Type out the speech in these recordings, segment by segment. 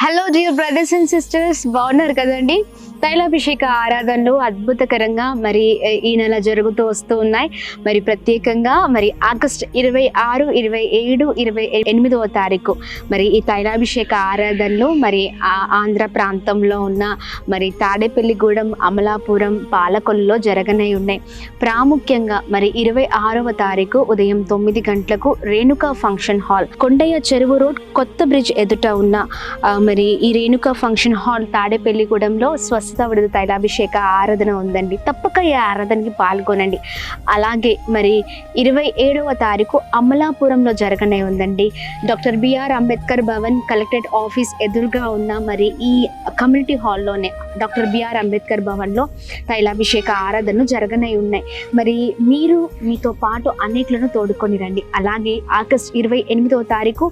Hello dear brothers and sisters, బాగున్నారు కదండి. తైలాభిషేక ఆరాధనలు అద్భుతకరంగా మరి ఈ నెల జరుగుతూ వస్తూ ఉన్నాయి. మరి ప్రత్యేకంగా మరి ఆగస్టు 26, 27, 28వ తారీఖు మరి ఈ తైలాభిషేక ఆరాధనలు మరి ఆంధ్ర ప్రాంతంలో ఉన్న మరి తాడేపల్లిగూడెం, అమలాపురం, పాలకొల్లులో జరగనే ఉన్నాయి. ప్రాముఖ్యంగా మరి 26వ తారీఖు ఉదయం 9 గంటలకు రేణుకా ఫంక్షన్ హాల్, కొండయ్య చెరువు రోడ్, కొత్త బ్రిడ్జ్ ఎదుట ఉన్న మరి ఈ రేణుకా ఫంక్షన్ హాల్ తాడేపల్లిగూడెంలో స్వస్థత విడుదల తైలాభిషేక ఆరాధన ఉందండి. తప్పక ఈ ఆరాధనకి పాల్గొనండి. అలాగే మరి 27వ తారీఖు అమలాపురంలో జరగనే ఉందండి. Doctor B R Ambedkar Bhavan collectorate office ఎదురుగా ఉన్న మరి ఈ కమ్యూనిటీ హాల్లోనే డాక్టర్ బిఆర్ అంబేద్కర్ భవన్లో తైలాభిషేక ఆరాధనలు జరగనే ఉన్నాయి. మరి మీరు మీతో పాటు అనేకులను తోడుకొని రండి. అలాగే ఆగస్టు 28వ తారీఖు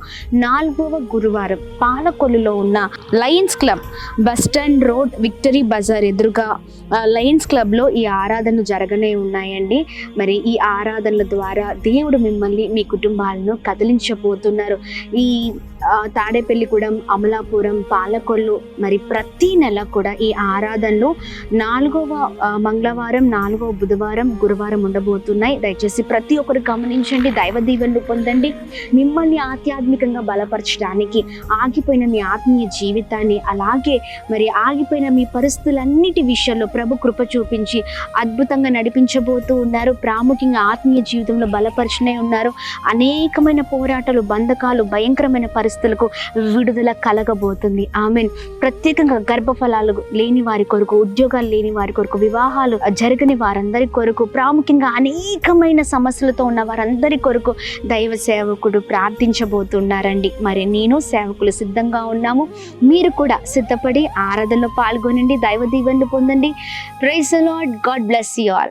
4వ గురువారం పాలకొల్లులో ఉన్న lions club, bus stand road, victory bazaar ఎదురుగా లయన్స్ క్లబ్లో ఈ ఆరాధనలు జరగనే ఉన్నాయండి. మరి ఈ ఆరాధనల ద్వారా దేవుడు మిమ్మల్ని, మీ కుటుంబాలను కదిలించబోతున్నారు. ఈ తాడేపల్లిగూడెం, అమలాపురం, పాలకొల్లు మరి ప్రతి నెల కూడా ఈ ఆరాధనలు 4వ మంగళవారం, 4వ బుధవారం, గురువారం ఉండబోతున్నాయి. దయచేసి ప్రతి ఒక్కరు గమనించండి, దైవ దీవెనలు పొందండి. మిమ్మల్ని ఆధ్యాత్మికంగా బలపరచడానికి, ఆగిపోయిన మీ ఆత్మీయ జీవితాన్ని, అలాగే మరి ఆగిపోయిన మీ పరిస్థితులన్నిటి విషయంలో ప్రభు కృప చూపించి అద్భుతంగా నడిపించబోతూ ఉన్నారు. ప్రాముఖ్యంగా ఆత్మీయ జీవితంలో బలపరిచినే ఉన్నారు. అనేకమైన పోరాటాలు, బంధకాలు, భయంకరమైన పరిస్థితులకు విడుదల కలగబోతుంది. ఆమెన్. ప్రత్యేకంగా గర్భఫలాలు లేని వారి కొరకు, ఉద్యోగాలు లేని వారి కొరకు, వివాహాలు జరగని వారందరి కొరకు, ప్రాముఖ్యంగా అనేకమైన సమస్యలతో ఉన్న వారందరి కొరకు దైవ సేవకుడు ప్రార్థించబోతున్నారండి. మరి నేను సేవకులు సిద్ధంగా ఉన్నాము. మీరు కూడా సిద్ధపడి ఆరాధనలో పాల్గొనండి, దైవ దీవెనలు పొందండి. Praise the Lord. God bless you all.